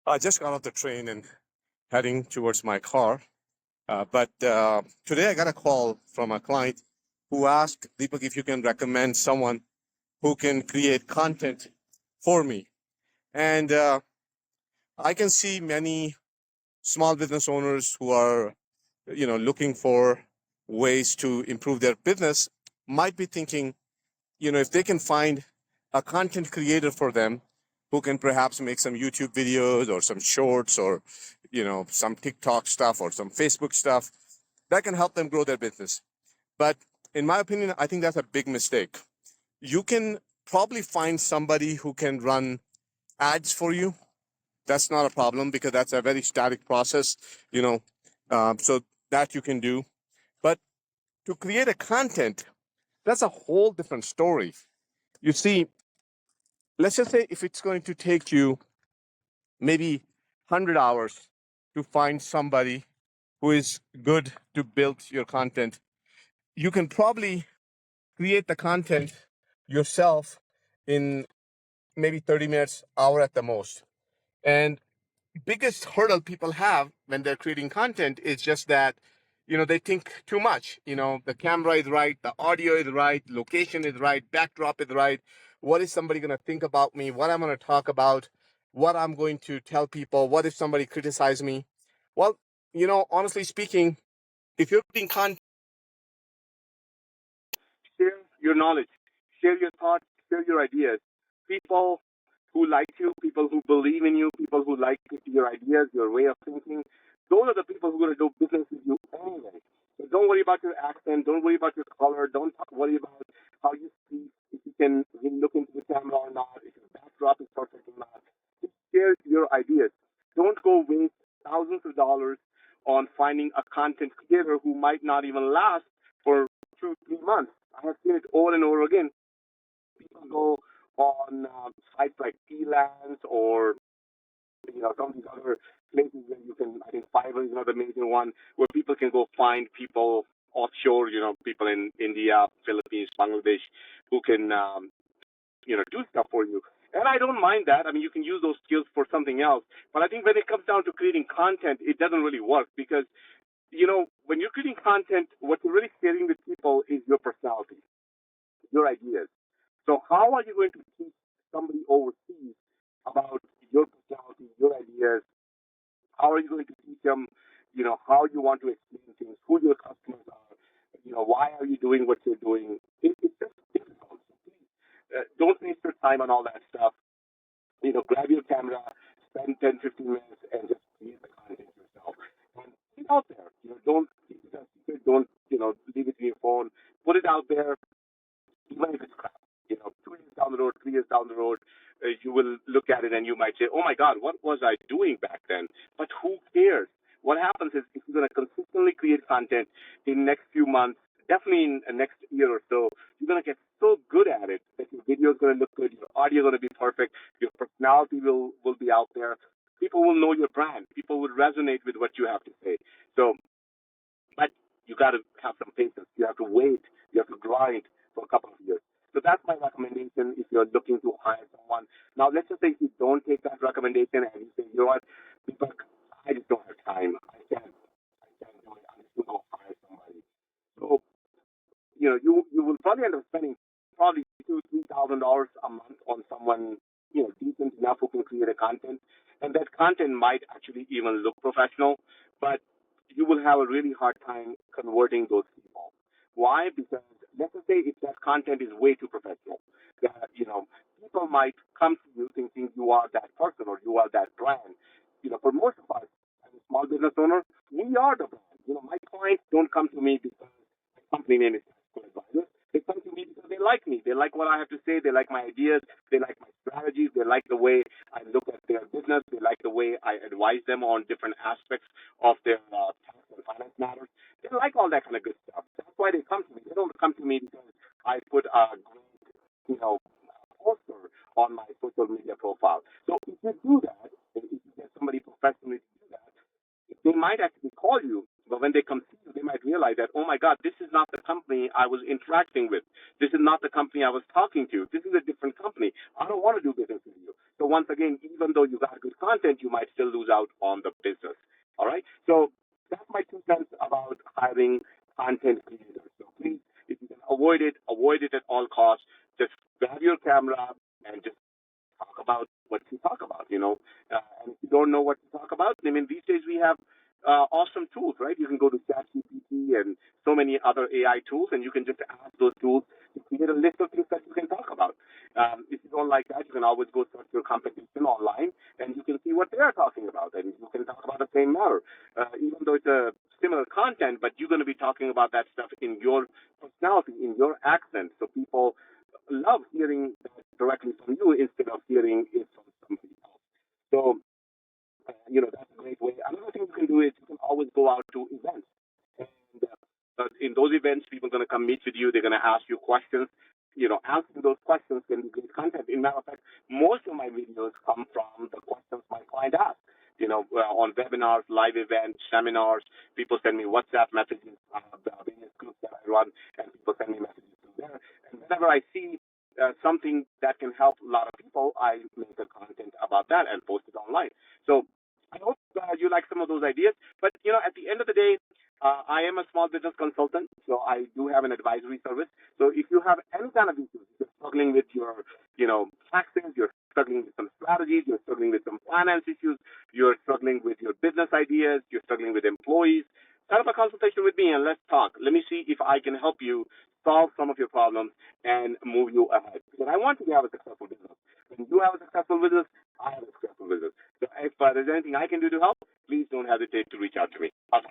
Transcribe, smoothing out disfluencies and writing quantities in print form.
I just got off the train and heading towards my car. But today I got a call from a client who asked Deepak if you can recommend someone who can create content for me. And I can see many small business owners who are, looking for ways to improve their business might be thinking, if they can find a content creator for them who can perhaps make some YouTube videos or some shorts or, some TikTok stuff or some Facebook stuff that can help them grow their business. But in my opinion, I think that's a big mistake. You can probably find somebody who can run ads for you. That's not a problem because that's a very static process, so that you can do. But to create a content, that's a whole different story. You see, let's just say if it's going to take you maybe 100 hours to find somebody who is good to build your content, you can probably create the content yourself in maybe 30 minutes, hour at the most. And biggest hurdle people have when they're creating content is just that, they think too much. The camera is right, the audio is right, location is right, backdrop is right. What is somebody going to think about me? What I'm going to talk about? What I'm going to tell people? What if somebody criticizes me? Well, honestly speaking, if you're creating content, share your knowledge, share your thoughts, share your ideas. People who like you, people who believe in you, people who like your ideas, your way of thinking, those are the people who are going to do business with you anyway. So don't worry about your accent. Don't worry about your color. Don't worry about how you speak, if you can look into the camera or not, if your backdrop is perfect or not. Just share your ideas. Don't go waste thousands of dollars on finding a content creator who might not even last for 2, 3 months. I have seen it over and over again. People go on sites like Elance or some of these other places where you can. I think Fiverr is another major one where people can go find people offshore. People in India, Philippines, Bangladesh, who can do stuff for you. And I don't mind that. I mean, you can use those skills for something else. But I think when it comes down to creating content, it doesn't really work because when you're creating content, what you're really sharing with people is your personality, your ideas. So how are you going to teach somebody overseas about your personality, your ideas? How are you going to teach them, how you want to explain things, who your customers are, why are you doing what you're doing? It's just difficult. So please, don't waste your time on all that stuff. Grab your camera, spend 10, 15 minutes, and just create the content yourself. And get out there. Don't keep it a secret. Don't, leave it in your phone. Put it out there, even if it's crap. 2 years down the road, 3 years down the road, you will look at it and you might say, "Oh my God, what was I doing back then?" But who cares? What happens is if you're going to consistently create content in the next few months, definitely in the next year or so, you're going to get so good at it that your video is going to look good, your audio is going to be perfect, your personality will be out there. People will know your brand. People will resonate with what you have to say. So, but you got to have some patience. You have to wait. You have to grind for a couple of years. So that's my recommendation if you're looking to hire someone. Now, let's just say if you don't take that recommendation and you say, "You know what, Deepak, I just don't have time. I can't do it. I'm just going to go hire somebody." So, you will probably end up spending probably $2,000, $3,000 a month on someone, decent enough who can create a content. And that content might actually even look professional, but you will have a really hard time converting those people. Why? Because let's just say if that content is way too professional, that people might come to you thinking you are that person or you are that brand. For most of us as a small business owner, we are the brand. My clients don't come to me because my company name is Tactical Advisors. They come to me because they like me. They like what I have to say. They like my ideas. They like my strategies. They like the way I look at their business. They like the way I advise them on different aspects of their tax and finance matters. They like all that kind of good stuff. That's why they come to me. They don't come to me because I put a great, poster on my social media profile. So if you do that, if you get somebody professionally to do that, they might actually call you, but when they come see you, they might realize that, "Oh my God, this is not the company I was interacting with. This is not the company I was talking to. This is a different company. I don't want to do business with you." So once again, even though you got good content, you might still lose out on the business. All right. So that's my 2 cents about hiring content creators. So please, if you can avoid it at all costs. Just grab your camera and just talk about what you talk about, and if you don't know what to talk about, I mean, these days we have awesome tools, right? You can go to ChatGPT and so many other AI tools, and you can just ask those tools to create a list of things that you can talk about. If you don't like that, you can always go search your competition online, and you can see what they are talking about, and you can talk about the same matter, even though it's a similar content, but you're going to be talking about that stuff in your personality, in your accent, so people love hearing that directly from you instead of hearing it from somebody else. So, that's a great way. Another thing you can do is you can always go out to events. And in those events, people are going to come meet with you. They're going to ask you questions. Answering those questions can be great content. In matter of fact, most of my videos come from the questions my client asks. On webinars, live events, seminars, people send me WhatsApp messages, the various groups that I run, and people send me messages through there. And whenever I see something that can help a lot of people, I make a content about that and post it online. So I hope you like some of those ideas. But at the end of the day, I am a small business consultant, so I do have an advisory service. So if you have any kind of issues, if you're struggling with your, taxes, you're struggling with some strategies, you're struggling with some finance issues, you're struggling with your business ideas, you're struggling with employees, set up a consultation with me and let's talk. Let me see if I can help you solve some of your problems and move you ahead. Because I want you to have a successful business. When you have a successful business, I have a successful business. So if there's anything I can do to help, please don't hesitate to reach out to me. Bye.